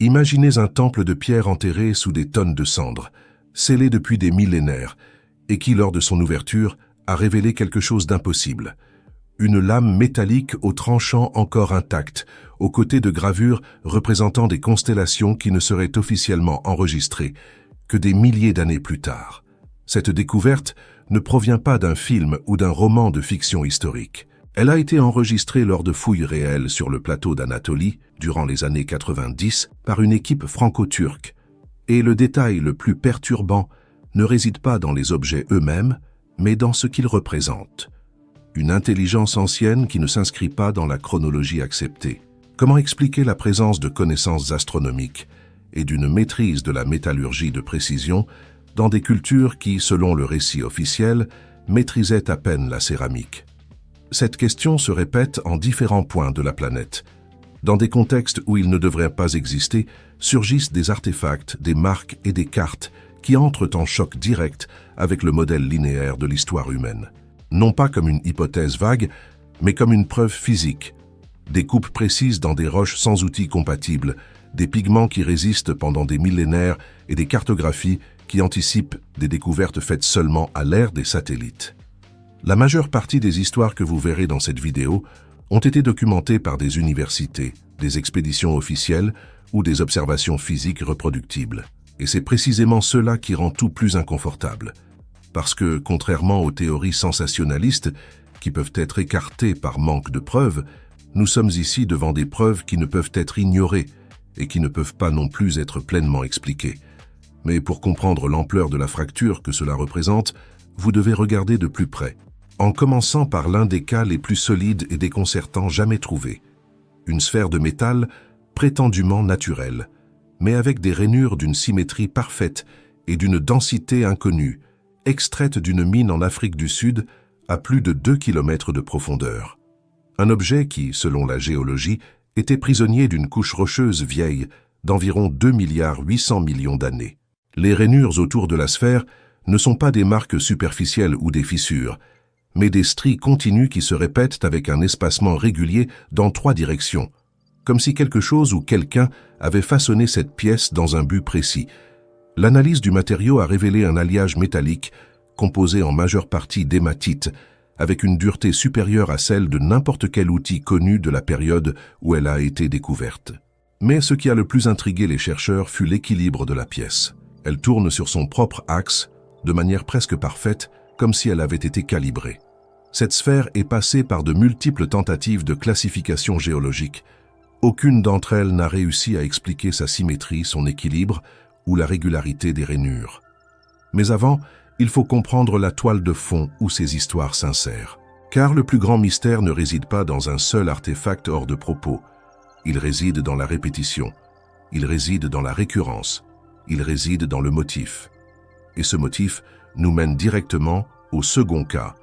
Imaginez un temple de pierre enterré sous des tonnes de cendres, scellé depuis des millénaires, et qui, lors de son ouverture, a révélé quelque chose d'impossible. Une lame métallique au tranchant encore intact, aux côtés de gravures représentant des constellations qui ne seraient officiellement enregistrées que des milliers d'années plus tard. Cette découverte ne provient pas d'un film ou d'un roman de fiction historique. Elle a été enregistrée lors de fouilles réelles sur le plateau d'Anatolie, durant les années 90, par une équipe franco-turque. Et le détail le plus perturbant ne réside pas dans les objets eux-mêmes, mais dans ce qu'ils représentent. Une intelligence ancienne qui ne s'inscrit pas dans la chronologie acceptée. Comment expliquer la présence de connaissances astronomiques et d'une maîtrise de la métallurgie de précision dans des cultures qui, selon le récit officiel, maîtrisaient à peine la céramique? Cette question se répète en différents points de la planète. Dans des contextes où il ne devrait pas exister, surgissent des artefacts, des marques et des cartes qui entrent en choc direct avec le modèle linéaire de l'histoire humaine. Non pas comme une hypothèse vague, mais comme une preuve physique. Des coupes précises dans des roches sans outils compatibles, des pigments qui résistent pendant des millénaires et des cartographies qui anticipent des découvertes faites seulement à l'ère des satellites. La majeure partie des histoires que vous verrez dans cette vidéo ont été documentées par des universités, des expéditions officielles ou des observations physiques reproductibles. Et c'est précisément cela qui rend tout plus inconfortable. Parce que, contrairement aux théories sensationnalistes qui peuvent être écartées par manque de preuves, nous sommes ici devant des preuves qui ne peuvent être ignorées et qui ne peuvent pas non plus être pleinement expliquées. Mais pour comprendre l'ampleur de la fracture que cela représente, vous devez regarder de plus près. En commençant par l'un des cas les plus solides et déconcertants jamais trouvés. Une sphère de métal prétendument naturelle, mais avec des rainures d'une symétrie parfaite et d'une densité inconnue, extraite d'une mine en Afrique du Sud à plus de 2 km de profondeur. Un objet qui, selon la géologie, était prisonnier d'une couche rocheuse vieille d'environ 2,8 milliards d'années. Les rainures autour de la sphère ne sont pas des marques superficielles ou des fissures, mais des stries continues qui se répètent avec un espacement régulier dans 3 directions, comme si quelque chose ou quelqu'un avait façonné cette pièce dans un but précis. L'analyse du matériau a révélé un alliage métallique composé en majeure partie d'hématite, avec une dureté supérieure à celle de n'importe quel outil connu de la période où elle a été découverte. Mais ce qui a le plus intrigué les chercheurs fut l'équilibre de la pièce. Elle tourne sur son propre axe, de manière presque parfaite, comme si elle avait été calibrée. Cette sphère est passée par de multiples tentatives de classification géologique. Aucune d'entre elles n'a réussi à expliquer sa symétrie, son équilibre ou la régularité des rainures. Mais avant, il faut comprendre la toile de fond où ces histoires s'insèrent. Car le plus grand mystère ne réside pas dans un seul artefact hors de propos. Il réside dans la répétition. Il réside dans la récurrence. Il réside dans le motif. Et ce motif nous mène directement au second cas,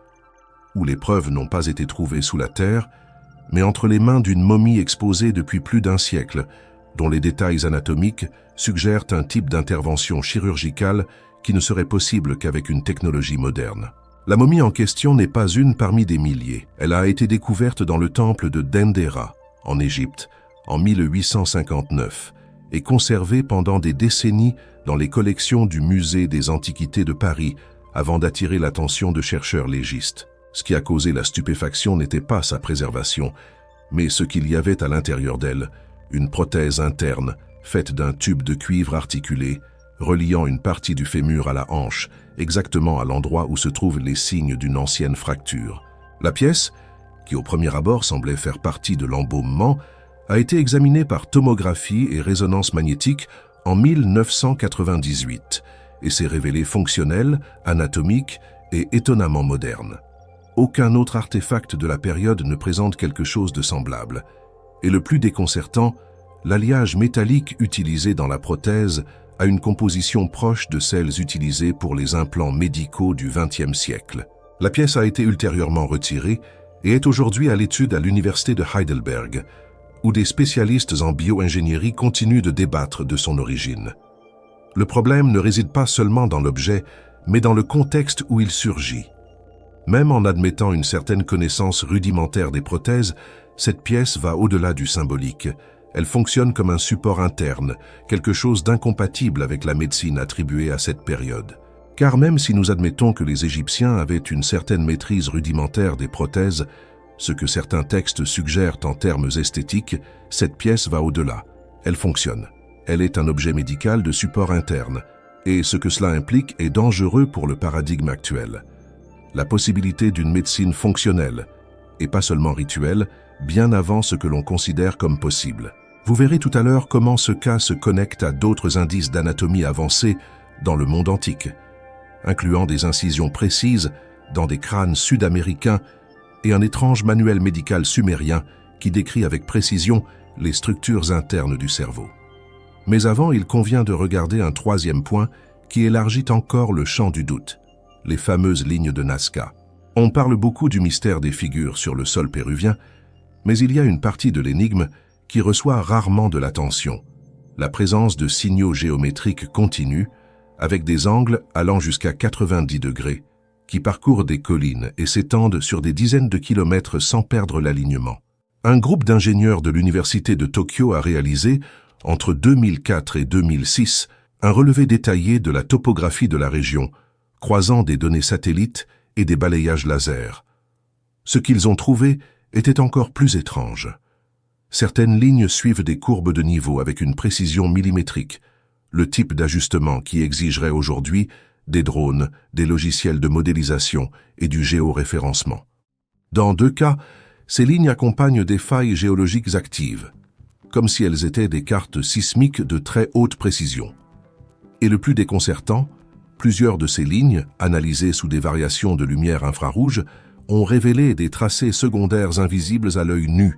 où les preuves n'ont pas été trouvées sous la terre, mais entre les mains d'une momie exposée depuis plus d'1 siècle, dont les détails anatomiques suggèrent un type d'intervention chirurgicale qui ne serait possible qu'avec une technologie moderne. La momie en question n'est pas une parmi des milliers. Elle a été découverte dans le temple de Dendera, en Égypte, en 1859, et conservée pendant des décennies dans les collections du Musée des Antiquités de Paris, avant d'attirer l'attention de chercheurs légistes. Ce qui a causé la stupéfaction n'était pas sa préservation, mais ce qu'il y avait à l'intérieur d'elle, une prothèse interne, faite d'un tube de cuivre articulé, reliant une partie du fémur à la hanche, exactement à l'endroit où se trouvent les signes d'une ancienne fracture. La pièce, qui au premier abord semblait faire partie de l'embaumement, a été examinée par tomographie et résonance magnétique en 1998 et s'est révélée fonctionnelle, anatomique et étonnamment moderne. Aucun autre artefact de la période ne présente quelque chose de semblable. Et le plus déconcertant, l'alliage métallique utilisé dans la prothèse a une composition proche de celles utilisées pour les implants médicaux du XXe siècle. La pièce a été ultérieurement retirée et est aujourd'hui à l'étude à l'université de Heidelberg, où des spécialistes en bio-ingénierie continuent de débattre de son origine. Le problème ne réside pas seulement dans l'objet, mais dans le contexte où il surgit. Même en admettant une certaine connaissance rudimentaire des prothèses, cette pièce va au-delà du symbolique. Elle fonctionne comme un support interne, quelque chose d'incompatible avec la médecine attribuée à cette période. Car même si nous admettons que les Égyptiens avaient une certaine maîtrise rudimentaire des prothèses, ce que certains textes suggèrent en termes esthétiques, cette pièce va au-delà. Elle fonctionne. Elle est un objet médical de support interne, et ce que cela implique est dangereux pour le paradigme actuel. La possibilité d'une médecine fonctionnelle, et pas seulement rituelle, bien avant ce que l'on considère comme possible. Vous verrez tout à l'heure comment ce cas se connecte à d'autres indices d'anatomie avancée dans le monde antique, incluant des incisions précises dans des crânes sud-américains et un étrange manuel médical sumérien qui décrit avec précision les structures internes du cerveau. Mais avant, il convient de regarder un troisième point qui élargit encore le champ du doute, les fameuses lignes de Nazca. On parle beaucoup du mystère des figures sur le sol péruvien, mais il y a une partie de l'énigme qui reçoit rarement de l'attention, la présence de signaux géométriques continus, avec des angles allant jusqu'à 90 degrés, qui parcourent des collines et s'étendent sur des dizaines de kilomètres sans perdre l'alignement. Un groupe d'ingénieurs de l'Université de Tokyo a réalisé, entre 2004 et 2006, un relevé détaillé de la topographie de la région, croisant des données satellites et des balayages laser. Ce qu'ils ont trouvé était encore plus étrange. Certaines lignes suivent des courbes de niveau avec une précision millimétrique, le type d'ajustement qui exigerait aujourd'hui des drones, des logiciels de modélisation et du géoréférencement. Dans 2 cas, ces lignes accompagnent des failles géologiques actives, comme si elles étaient des cartes sismiques de très haute précision. Et le plus déconcertant, plusieurs de ces lignes, analysées sous des variations de lumière infrarouge, ont révélé des tracés secondaires invisibles à l'œil nu,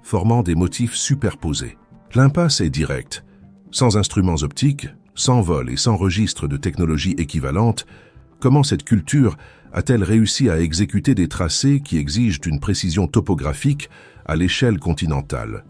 formant des motifs superposés. L'impasse est directe. Sans instruments optiques, sans vol et sans registre de technologie équivalente, comment cette culture a-t-elle réussi à exécuter des tracés qui exigent une précision topographique à l'échelle continentale?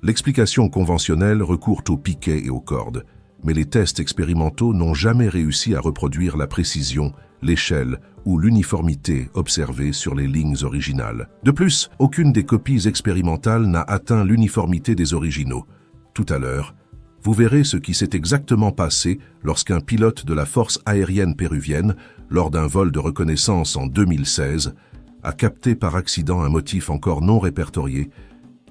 L'explication conventionnelle recourt aux piquets et aux cordes, mais les tests expérimentaux n'ont jamais réussi à reproduire la précision, l'échelle ou l'uniformité observées sur les lignes originales. De plus, aucune des copies expérimentales n'a atteint l'uniformité des originaux. Tout à l'heure, vous verrez ce qui s'est exactement passé lorsqu'un pilote de la force aérienne péruvienne, lors d'un vol de reconnaissance en 2016, a capté par accident un motif encore non répertorié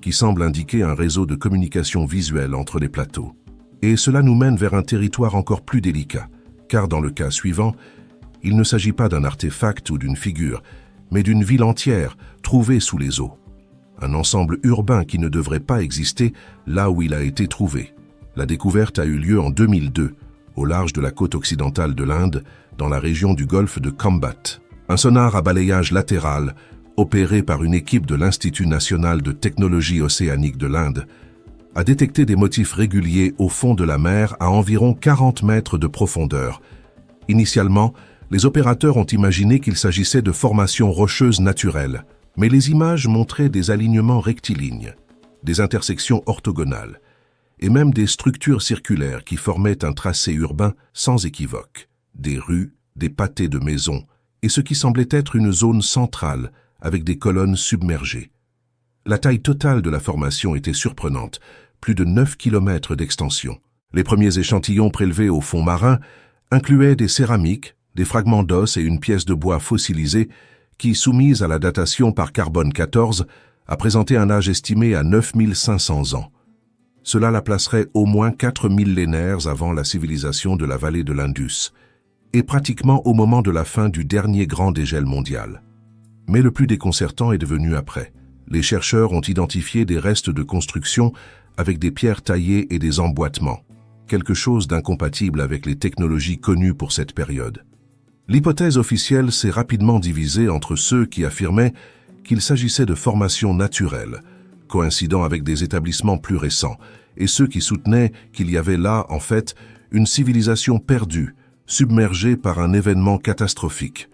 qui semble indiquer un réseau de communication visuelle entre les plateaux. Et cela nous mène vers un territoire encore plus délicat, car dans le cas suivant, il ne s'agit pas d'un artefact ou d'une figure, mais d'une ville entière trouvée sous les eaux. Un ensemble urbain qui ne devrait pas exister là où il a été trouvé. La découverte a eu lieu en 2002, au large de la côte occidentale de l'Inde, dans la région du golfe de Khambhat. Un sonar à balayage latéral, opéré par une équipe de l'Institut national de technologie océanique de l'Inde, a détecté des motifs réguliers au fond de la mer à environ 40 mètres de profondeur. Initialement, les opérateurs ont imaginé qu'il s'agissait de formations rocheuses naturelles, mais les images montraient des alignements rectilignes, des intersections orthogonales, et même des structures circulaires qui formaient un tracé urbain sans équivoque, des rues, des pâtés de maisons, et ce qui semblait être une zone centrale avec des colonnes submergées. La taille totale de la formation était surprenante, plus de 9 km d'extension. Les premiers échantillons prélevés au fond marin incluaient des céramiques, des fragments d'os et une pièce de bois fossilisée qui, soumise à la datation par carbone 14, a présenté un âge estimé à 9500 ans. Cela la placerait au moins 4 millénaires avant la civilisation de la vallée de l'Indus, et pratiquement au moment de la fin du dernier grand dégel mondial. Mais le plus déconcertant est devenu après. Les chercheurs ont identifié des restes de construction avec des pierres taillées et des emboîtements, quelque chose d'incompatible avec les technologies connues pour cette période. L'hypothèse officielle s'est rapidement divisée entre ceux qui affirmaient qu'il s'agissait de formations naturelles, coïncidant avec des établissements plus récents, et ceux qui soutenaient qu'il y avait là, en fait, une civilisation perdue, submergée par un événement catastrophique.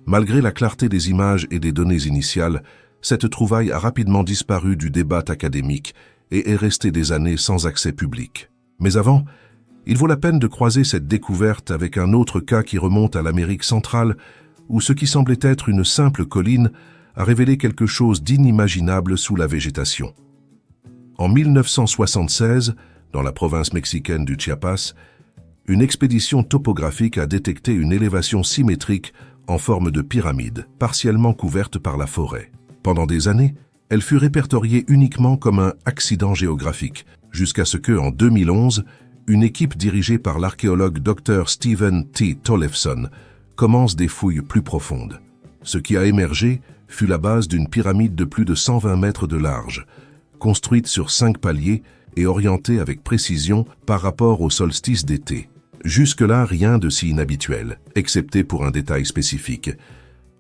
Malgré la clarté des images et des données initiales, cette trouvaille a rapidement disparu du débat académique et est restée des années sans accès public. Mais avant, il vaut la peine de croiser cette découverte avec un autre cas qui remonte à l'Amérique centrale, où ce qui semblait être une simple colline a révélé quelque chose d'inimaginable sous la végétation. En 1976, dans la province mexicaine du Chiapas, une expédition topographique a détecté une élévation symétrique en forme de pyramide, partiellement couverte par la forêt. Pendant des années, elle fut répertoriée uniquement comme un accident géographique, jusqu'à ce que, en 2011, une équipe dirigée par l'archéologue Dr. Stephen T. Tollefson commence des fouilles plus profondes. Ce qui a émergé fut la base d'une pyramide de plus de 120 mètres de large, construite sur 5 paliers et orientée avec précision par rapport au solstice d'été. Jusque-là, rien de si inhabituel, excepté pour un détail spécifique.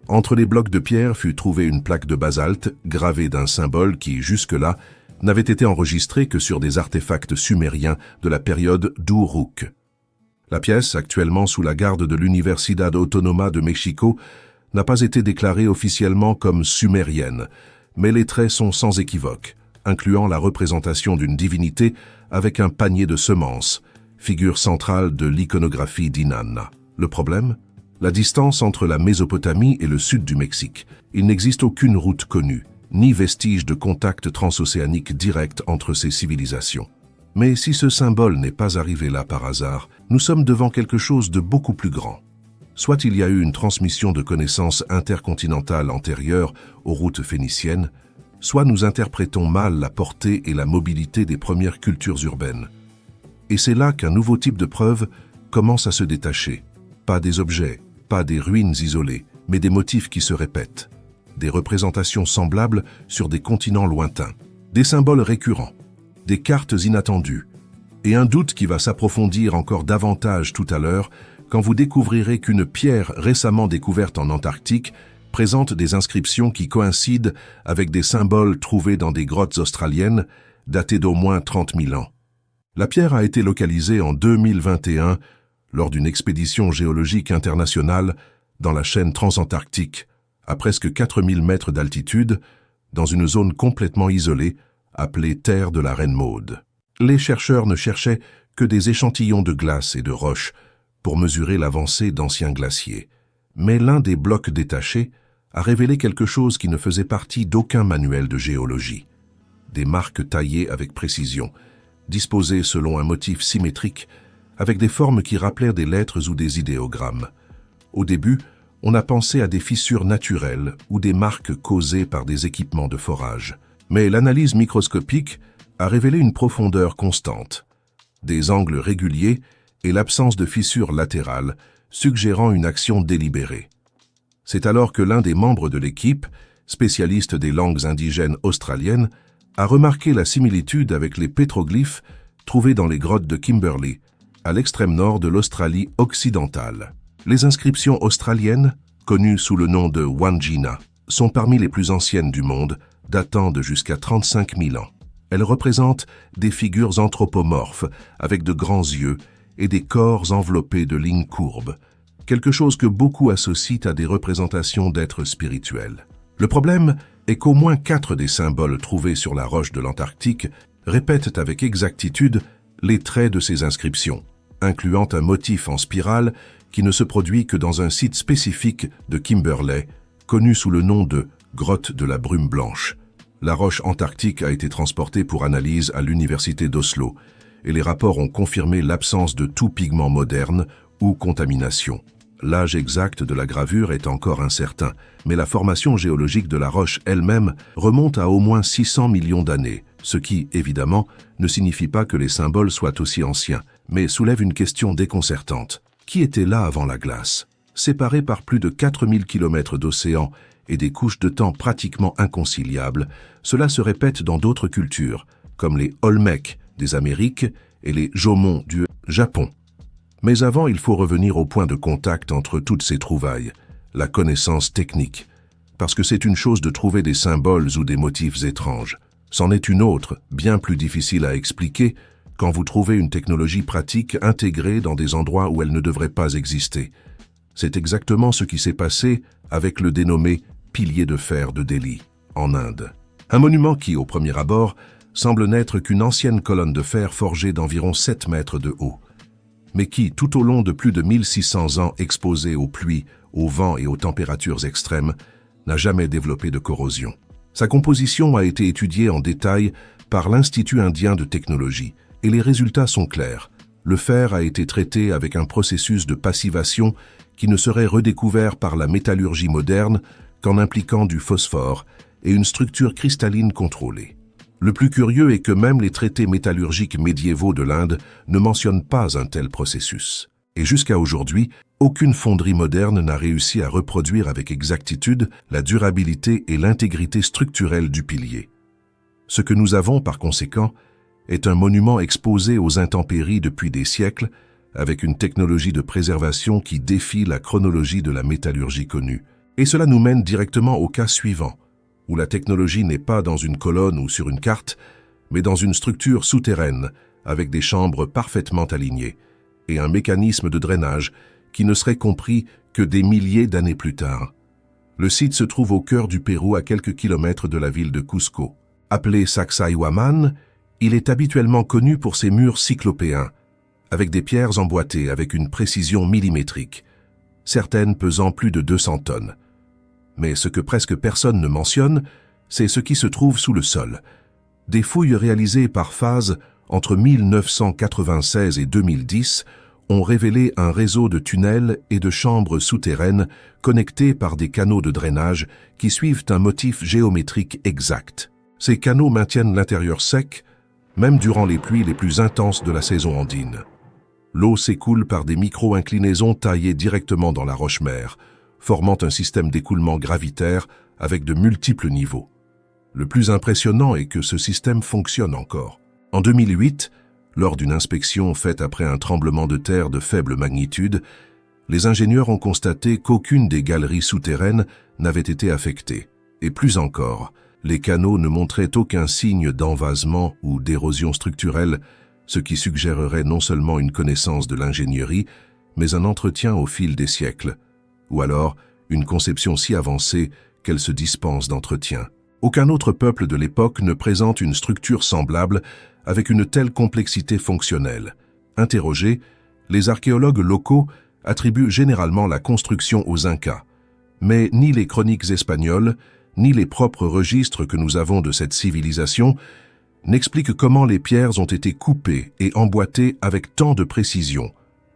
Entre les blocs de pierre fut trouvée une plaque de basalte gravée d'un symbole qui, jusque-là, n'avait été enregistré que sur des artefacts sumériens de la période d'Uruk. La pièce, actuellement sous la garde de l'Universidad Autónoma de Mexico, n'a pas été déclarée officiellement comme sumérienne, mais les traits sont sans équivoque, incluant la représentation d'une divinité avec un panier de semences, figure centrale de l'iconographie d'Inanna. Le problème? La distance entre la Mésopotamie et le sud du Mexique. Il n'existe aucune route connue, ni vestige de contact transocéanique direct entre ces civilisations. Mais si ce symbole n'est pas arrivé là par hasard, nous sommes devant quelque chose de beaucoup plus grand. Soit il y a eu une transmission de connaissances intercontinentales antérieures aux routes phéniciennes, soit nous interprétons mal la portée et la mobilité des premières cultures urbaines. Et c'est là qu'un nouveau type de preuve commence à se détacher. Pas des objets, pas des ruines isolées, mais des motifs qui se répètent. Des représentations semblables sur des continents lointains. Des symboles récurrents. Des cartes inattendues. Et un doute qui va s'approfondir encore davantage tout à l'heure quand vous découvrirez qu'une pierre récemment découverte en Antarctique présente des inscriptions qui coïncident avec des symboles trouvés dans des grottes australiennes datées d'au moins 30 000 ans. La pierre a été localisée en 2021 lors d'une expédition géologique internationale dans la chaîne transantarctique, à presque 4000 mètres d'altitude, dans une zone complètement isolée, appelée Terre de la Reine Maude. Les chercheurs ne cherchaient que des échantillons de glace et de roches pour mesurer l'avancée d'anciens glaciers. Mais l'un des blocs détachés a révélé quelque chose qui ne faisait partie d'aucun manuel de géologie. Des marques taillées avec précision, disposées selon un motif symétrique, avec des formes qui rappelèrent des lettres ou des idéogrammes. Au début, on a pensé à des fissures naturelles ou des marques causées par des équipements de forage. Mais l'analyse microscopique a révélé une profondeur constante, des angles réguliers et l'absence de fissures latérales, suggérant une action délibérée. C'est alors que l'un des membres de l'équipe, spécialiste des langues indigènes australiennes, a remarqué la similitude avec les pétroglyphes trouvés dans les grottes de Kimberley, à l'extrême nord de l'Australie occidentale. Les inscriptions australiennes, connues sous le nom de Wandjina, sont parmi les plus anciennes du monde, datant de jusqu'à 35 000 ans. Elles représentent des figures anthropomorphes, avec de grands yeux et des corps enveloppés de lignes courbes, quelque chose que beaucoup associent à des représentations d'êtres spirituels. Le problème est qu'au moins 4 des symboles trouvés sur la roche de l'Antarctique répètent avec exactitude les traits de ces inscriptions, incluant un motif en spirale qui ne se produit que dans un site spécifique de Kimberley, connu sous le nom de Grotte de la Brume Blanche. La roche antarctique a été transportée pour analyse à l'université d'Oslo, et les rapports ont confirmé l'absence de tout pigment moderne ou contamination. L'âge exact de la gravure est encore incertain, mais la formation géologique de la roche elle-même remonte à au moins 600 millions d'années, ce qui, évidemment, ne signifie pas que les symboles soient aussi anciens, mais soulève une question déconcertante. Qui était là avant la glace? Séparés par plus de 4000 km d'océan et des couches de temps pratiquement inconciliables, cela se répète dans d'autres cultures, comme les Olmecs des Amériques et les Jomon du Japon. Mais avant, il faut revenir au point de contact entre toutes ces trouvailles, la connaissance technique. Parce que c'est une chose de trouver des symboles ou des motifs étranges. C'en est une autre, bien plus difficile à expliquer, quand vous trouvez une technologie pratique intégrée dans des endroits où elle ne devrait pas exister. C'est exactement ce qui s'est passé avec le dénommé pilier de fer de Delhi, en Inde. Un monument qui, au premier abord, semble n'être qu'une ancienne colonne de fer forgée d'environ 7 mètres de haut, mais qui, tout au long de plus de 1600 ans exposée aux pluies, au vent et aux températures extrêmes, n'a jamais développé de corrosion. Sa composition a été étudiée en détail par l'Institut indien de technologie, et les résultats sont clairs. Le fer a été traité avec un processus de passivation qui ne serait redécouvert par la métallurgie moderne qu'en impliquant du phosphore et une structure cristalline contrôlée. Le plus curieux est que même les traités métallurgiques médiévaux de l'Inde ne mentionnent pas un tel processus. Et jusqu'à aujourd'hui, aucune fonderie moderne n'a réussi à reproduire avec exactitude la durabilité et l'intégrité structurelle du pilier. Ce que nous avons, par conséquent, est un monument exposé aux intempéries depuis des siècles, avec une technologie de préservation qui défie la chronologie de la métallurgie connue. Et cela nous mène directement au cas suivant, où la technologie n'est pas dans une colonne ou sur une carte, mais dans une structure souterraine, avec des chambres parfaitement alignées, et un mécanisme de drainage qui ne serait compris que des milliers d'années plus tard. Le site se trouve au cœur du Pérou, à quelques kilomètres de la ville de Cusco. Appelé Sacsayhuaman, il est habituellement connu pour ses murs cyclopéens, avec des pierres emboîtées avec une précision millimétrique, certaines pesant plus de 200 tonnes. Mais ce que presque personne ne mentionne, c'est ce qui se trouve sous le sol. Des fouilles réalisées par phase entre 1996 et 2010 ont révélé un réseau de tunnels et de chambres souterraines connectés par des canaux de drainage qui suivent un motif géométrique exact. Ces canaux maintiennent l'intérieur sec, même durant les pluies les plus intenses de la saison andine. L'eau s'écoule par des micro-inclinaisons taillées directement dans la roche-mère, formant un système d'écoulement gravitaire avec de multiples niveaux. Le plus impressionnant est que ce système fonctionne encore. En 2008, lors d'une inspection faite après un tremblement de terre de faible magnitude, les ingénieurs ont constaté qu'aucune des galeries souterraines n'avait été affectée. Et plus encore, les canaux ne montraient aucun signe d'envasement ou d'érosion structurelle, ce qui suggérerait non seulement une connaissance de l'ingénierie, mais un entretien au fil des siècles, ou alors une conception si avancée qu'elle se dispense d'entretien. Aucun autre peuple de l'époque ne présente une structure semblable avec une telle complexité fonctionnelle. Interrogés, les archéologues locaux attribuent généralement la construction aux Incas, mais ni les chroniques espagnoles, ni les propres registres que nous avons de cette civilisation n'expliquent comment les pierres ont été coupées et emboîtées avec tant de précision,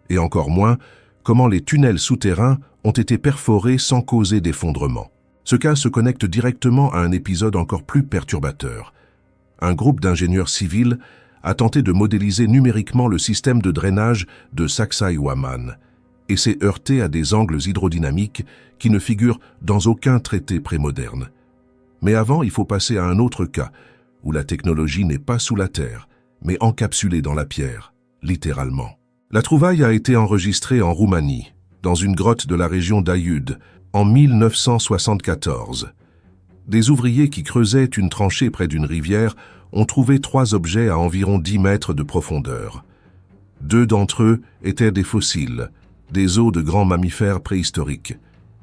et encore moins comment les tunnels souterrains ont été perforés sans causer d'effondrement. Ce cas se connecte directement à un épisode encore plus perturbateur. Un groupe d'ingénieurs civils a tenté de modéliser numériquement le système de drainage de Sacsayhuaman et s'est heurté à des angles hydrodynamiques qui ne figurent dans aucun traité prémoderne. Mais avant, il faut passer à un autre cas, où la technologie n'est pas sous la terre, mais encapsulée dans la pierre, littéralement. La trouvaille a été enregistrée en Roumanie, dans une grotte de la région d'Aiud, en 1974. Des ouvriers qui creusaient une tranchée près d'une rivière ont trouvé 3 objets à environ 10 mètres de profondeur. 2 d'entre eux étaient des fossiles, des os de grands mammifères préhistoriques.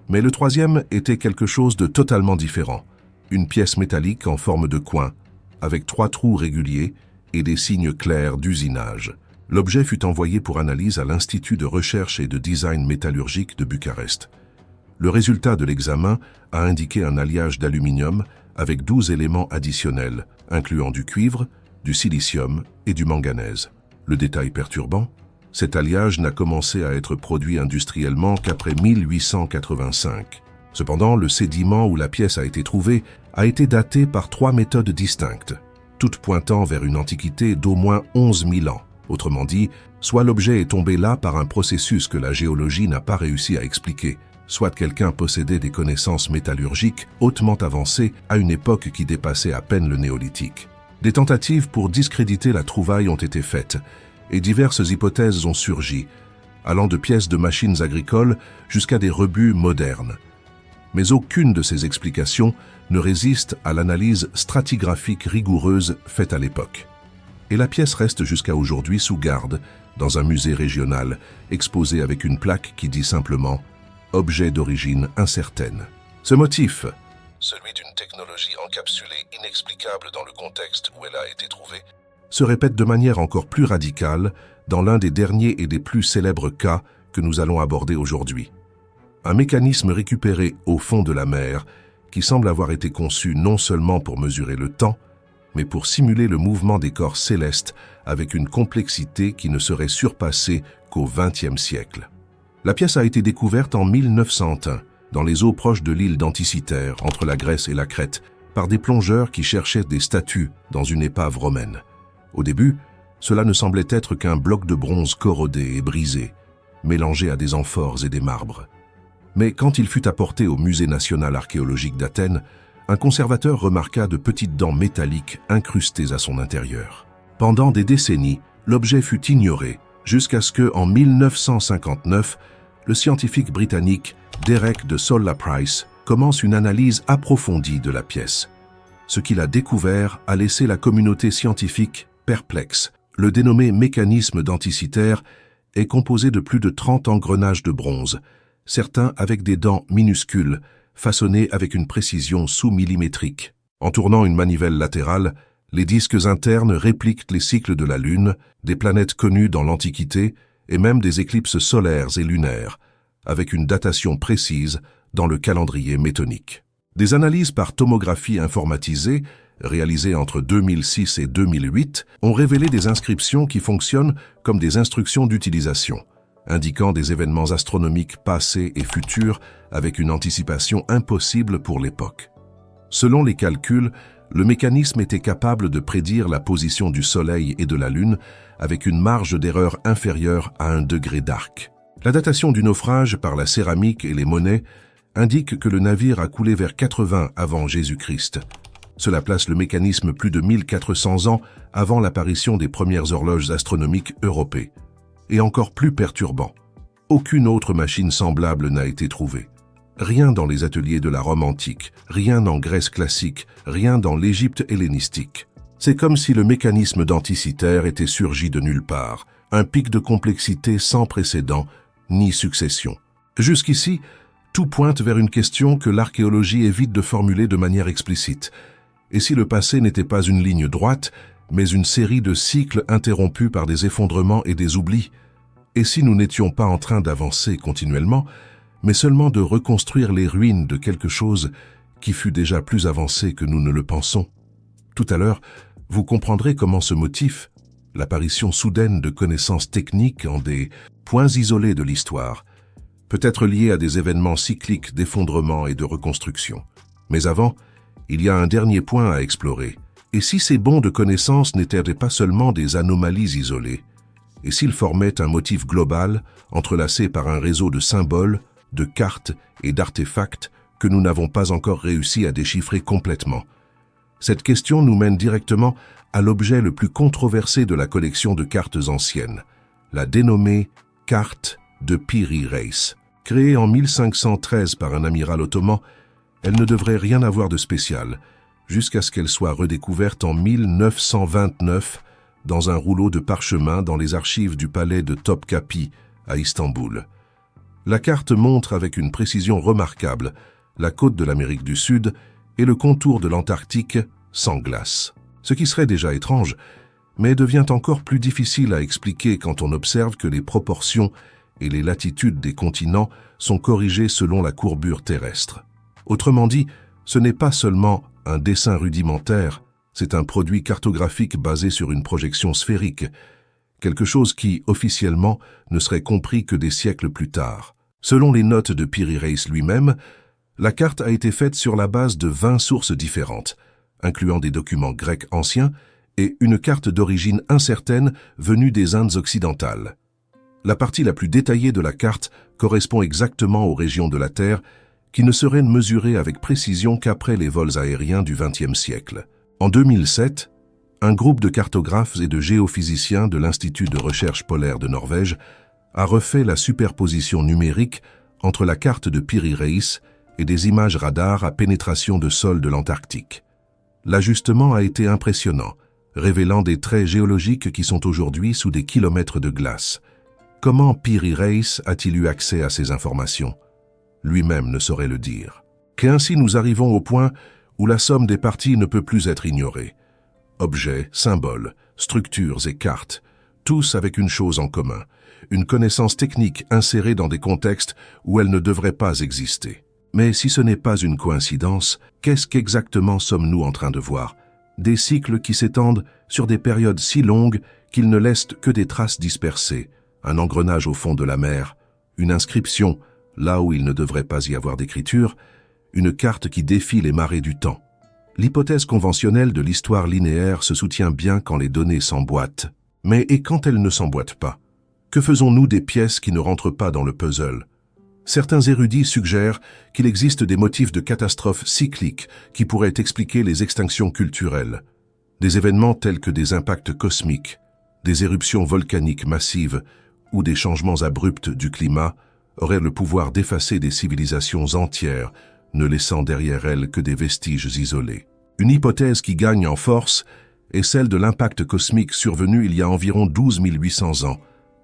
Mais le 3e était quelque chose de totalement différent, une pièce métallique en forme de coin, avec 3 trous réguliers et des signes clairs d'usinage. L'objet fut envoyé pour analyse à l'Institut de recherche et de design métallurgique de Bucarest. Le résultat de l'examen a indiqué un alliage d'aluminium avec 12 éléments additionnels, incluant du cuivre, du silicium et du manganèse. Le détail perturbant, cet alliage n'a commencé à être produit industriellement qu'après 1885. Cependant, le sédiment où la pièce a été trouvée a été daté par 3 méthodes distinctes, toutes pointant vers une antiquité d'au moins 11 000 ans. Autrement dit, soit l'objet est tombé là par un processus que la géologie n'a pas réussi à expliquer, soit quelqu'un possédait des connaissances métallurgiques hautement avancées à une époque qui dépassait à peine le néolithique. Des tentatives pour discréditer la trouvaille ont été faites, et diverses hypothèses ont surgi, allant de pièces de machines agricoles jusqu'à des rebuts modernes. Mais aucune de ces explications ne résiste à l'analyse stratigraphique rigoureuse faite à l'époque. Et la pièce reste jusqu'à aujourd'hui sous garde, dans un musée régional, exposé avec une plaque qui dit simplement « Objet d'origine incertaine ». Ce motif, celui d'une technologie encapsulée inexplicable dans le contexte où elle a été trouvée, se répète de manière encore plus radicale dans l'un des derniers et des plus célèbres cas que nous allons aborder aujourd'hui. Un mécanisme récupéré au fond de la mer qui semble avoir été conçu non seulement pour mesurer le temps, mais pour simuler le mouvement des corps célestes avec une complexité qui ne serait surpassée qu'au XXe siècle. La pièce a été découverte en 1901, dans les eaux proches de l'île d'Anticythère, entre la Grèce et la Crète, par des plongeurs qui cherchaient des statues dans une épave romaine. Au début, cela ne semblait être qu'un bloc de bronze corrodé et brisé, mélangé à des amphores et des marbres. Mais quand il fut apporté au Musée national archéologique d'Athènes, un conservateur remarqua de petites dents métalliques incrustées à son intérieur. Pendant des décennies, l'objet fut ignoré, jusqu'à ce que, en 1959, le scientifique britannique Derek de Solla Price commence une analyse approfondie de la pièce. Ce qu'il a découvert a laissé la communauté scientifique perplexe. Le dénommé mécanisme d'Anticythère est composé de plus de 30 engrenages de bronze, certains avec des dents minuscules, façonnés avec une précision sous-millimétrique. En tournant une manivelle latérale, les disques internes répliquent les cycles de la Lune, des planètes connues dans l'Antiquité et même des éclipses solaires et lunaires, avec une datation précise dans le calendrier métonique. Des analyses par tomographie informatisée, réalisées entre 2006 et 2008, ont révélé des inscriptions qui fonctionnent comme des instructions d'utilisation, indiquant des événements astronomiques passés et futurs avec une anticipation impossible pour l'époque. Selon les calculs, le mécanisme était capable de prédire la position du Soleil et de la Lune avec une marge d'erreur inférieure à 1 degré d'arc. La datation du naufrage par la céramique et les monnaies indique que le navire a coulé vers 80 avant Jésus-Christ. Cela place le mécanisme plus de 1400 ans avant l'apparition des premières horloges astronomiques européennes. Et encore plus perturbant, aucune autre machine semblable n'a été trouvée. Rien dans les ateliers de la Rome antique, rien en Grèce classique, rien dans l'Égypte hellénistique. C'est comme si le mécanisme d'Anticythère était surgi de nulle part, un pic de complexité sans précédent ni succession. Jusqu'ici, tout pointe vers une question que l'archéologie évite de formuler de manière explicite. Et si le passé n'était pas une ligne droite, mais une série de cycles interrompus par des effondrements et des oublis? Et si nous n'étions pas en train d'avancer continuellement, mais seulement de reconstruire les ruines de quelque chose qui fut déjà plus avancé que nous ne le pensons? Tout à l'heure, vous comprendrez comment ce motif, l'apparition soudaine de connaissances techniques en des points isolés de l'histoire, peut être lié à des événements cycliques d'effondrement et de reconstruction. Mais avant, il y a un dernier point à explorer. Et si ces bonds de connaissances n'étaient pas seulement des anomalies isolées? Et s'ils formaient un motif global, entrelacé par un réseau de symboles, de cartes et d'artefacts que nous n'avons pas encore réussi à déchiffrer complètement? Cette question nous mène directement à l'objet le plus controversé de la collection de cartes anciennes, la dénommée carte de Piri Reis. Créée en 1513 par un amiral ottoman, elle ne devrait rien avoir de spécial, jusqu'à ce qu'elle soit redécouverte en 1929 dans un rouleau de parchemin dans les archives du palais de Topkapi à Istanbul. La carte montre avec une précision remarquable la côte de l'Amérique du Sud et le contour de l'Antarctique sans glace. Ce qui serait déjà étrange, mais devient encore plus difficile à expliquer quand on observe que les proportions et les latitudes des continents sont corrigées selon la courbure terrestre. Autrement dit, ce n'est pas seulement un dessin rudimentaire, c'est un produit cartographique basé sur une projection sphérique, quelque chose qui, officiellement, ne serait compris que des siècles plus tard. Selon les notes de Piri Reis lui-même, la carte a été faite sur la base de 20 sources différentes, incluant des documents grecs anciens et une carte d'origine incertaine venue des Indes occidentales. La partie la plus détaillée de la carte correspond exactement aux régions de la Terre qui ne seraient mesurées avec précision qu'après les vols aériens du XXe siècle. En 2007, un groupe de cartographes et de géophysiciens de l'Institut de recherche polaire de Norvège a refait la superposition numérique entre la carte de Piri Reis et des images radar à pénétration de sol de l'Antarctique. L'ajustement a été impressionnant, révélant des traits géologiques qui sont aujourd'hui sous des kilomètres de glace. Comment Piri Reis a-t-il eu accès à ces informations? Lui-même ne saurait le dire. Qu'ainsi nous arrivons au point où la somme des parties ne peut plus être ignorée. Objets, symboles, structures et cartes, tous avec une chose en commun, une connaissance technique insérée dans des contextes où elle ne devrait pas exister. Mais si ce n'est pas une coïncidence, qu'est-ce qu'exactement sommes-nous en train de voir? des cycles qui s'étendent sur des périodes si longues qu'ils ne laissent que des traces dispersées, un engrenage au fond de la mer, une inscription là où il ne devrait pas y avoir d'écriture, une carte qui défie les marées du temps. L'hypothèse conventionnelle de l'histoire linéaire se soutient bien quand les données s'emboîtent. Mais et quand elles ne s'emboîtent pas? Que faisons-nous des pièces qui ne rentrent pas dans le puzzle? Certains érudits suggèrent qu'il existe des motifs de catastrophes cycliques qui pourraient expliquer les extinctions culturelles. Des événements tels que des impacts cosmiques, des éruptions volcaniques massives ou des changements abrupts du climat auraient le pouvoir d'effacer des civilisations entières, ne laissant derrière elles que des vestiges isolés. Une hypothèse qui gagne en force est celle de l'impact cosmique survenu il y a environ 12 800 ans,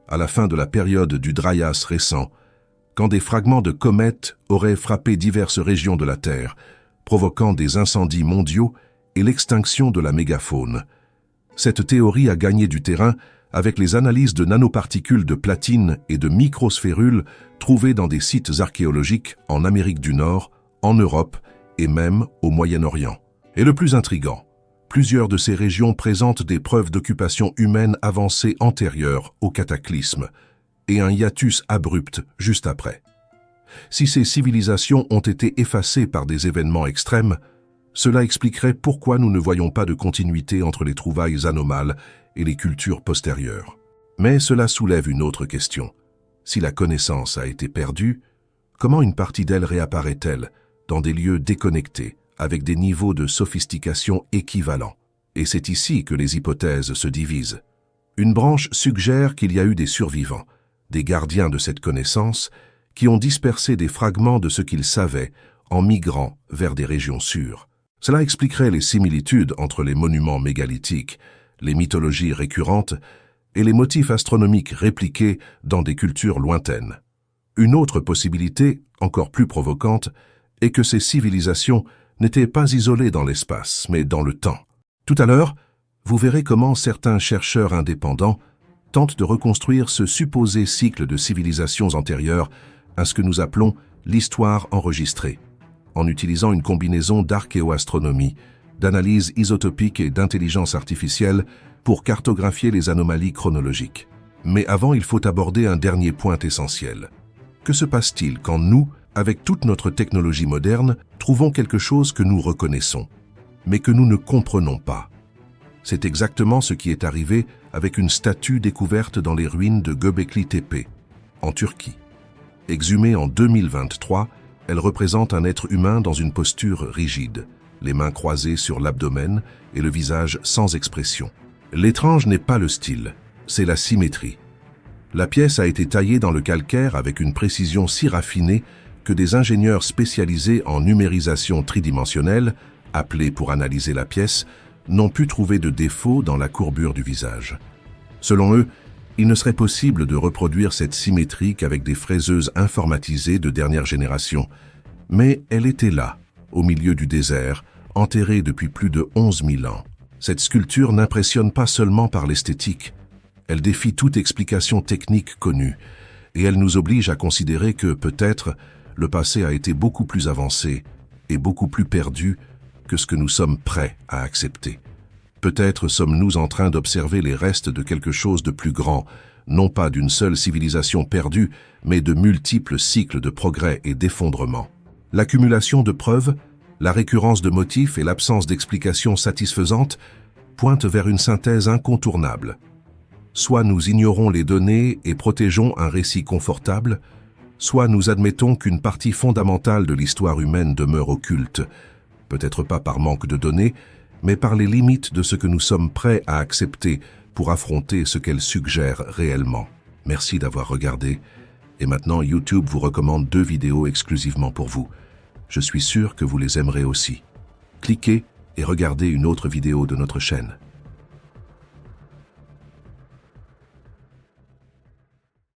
à la fin de la période du Dryas récent, quand des fragments de comètes auraient frappé diverses régions de la Terre, provoquant des incendies mondiaux et l'extinction de la mégafaune. Cette théorie a gagné du terrain avec les analyses de nanoparticules de platine et de microsphérules trouvées dans des sites archéologiques en Amérique du Nord, en Europe et même au Moyen-Orient. Et le plus intrigant, plusieurs de ces régions présentent des preuves d'occupation humaine avancée antérieure au cataclysme et un hiatus abrupt juste après. Si ces civilisations ont été effacées par des événements extrêmes, cela expliquerait pourquoi nous ne voyons pas de continuité entre les trouvailles anomales et les cultures postérieures. Mais cela soulève une autre question. Si la connaissance a été perdue, comment une partie d'elle réapparaît-elle dans des lieux déconnectés, avec des niveaux de sophistication équivalents? Et c'est ici que les hypothèses se divisent. Une branche suggère qu'il y a eu des survivants, des gardiens de cette connaissance, qui ont dispersé des fragments de ce qu'ils savaient en migrant vers des régions sûres. Cela expliquerait les similitudes entre les monuments mégalithiques, les mythologies récurrentes et les motifs astronomiques répliqués dans des cultures lointaines. Une autre possibilité, encore plus provocante, est que ces civilisations n'étaient pas isolées dans l'espace, mais dans le temps. Tout à l'heure, vous verrez comment certains chercheurs indépendants tentent de reconstruire ce supposé cycle de civilisations antérieures à ce que nous appelons l'histoire enregistrée, en utilisant une combinaison d'archéoastronomie, d'analyse isotopique et d'intelligence artificielle pour cartographier les anomalies chronologiques. Mais avant, il faut aborder un dernier point essentiel. Que se passe-t-il quand nous, avec toute notre technologie moderne, trouvons quelque chose que nous reconnaissons, mais que nous ne comprenons pas? C'est exactement ce qui est arrivé avec une statue découverte dans les ruines de Göbekli Tepe, en Turquie. Exhumée en 2023, elle représente un être humain dans une posture rigide, les mains croisées sur l'abdomen et le visage sans expression. L'étrange n'est pas le style, c'est la symétrie. La pièce a été taillée dans le calcaire avec une précision si raffinée que des ingénieurs spécialisés en numérisation tridimensionnelle, appelés pour analyser la pièce, n'ont pu trouver de défaut dans la courbure du visage. Selon eux, il ne serait possible de reproduire cette symétrie qu'avec des fraiseuses informatisées de dernière génération. Mais elle était là, au milieu du désert, enterrée depuis plus de 11 000 ans. Cette sculpture n'impressionne pas seulement par l'esthétique, elle défie toute explication technique connue, et elle nous oblige à considérer que, peut-être, le passé a été beaucoup plus avancé et beaucoup plus perdu que ce que nous sommes prêts à accepter. Peut-être sommes-nous en train d'observer les restes de quelque chose de plus grand, non pas d'une seule civilisation perdue, mais de multiples cycles de progrès et d'effondrement. L'accumulation de preuves, la récurrence de motifs et l'absence d'explications satisfaisantes pointent vers une synthèse incontournable. Soit nous ignorons les données et protégeons un récit confortable, soit nous admettons qu'une partie fondamentale de l'histoire humaine demeure occulte, peut-être pas par manque de données, mais par les limites de ce que nous sommes prêts à accepter pour affronter ce qu'elle suggère réellement. Merci d'avoir regardé, et maintenant YouTube vous recommande 2 vidéos exclusivement pour vous. Je suis sûr que vous les aimerez aussi. Cliquez et regardez une autre vidéo de notre chaîne.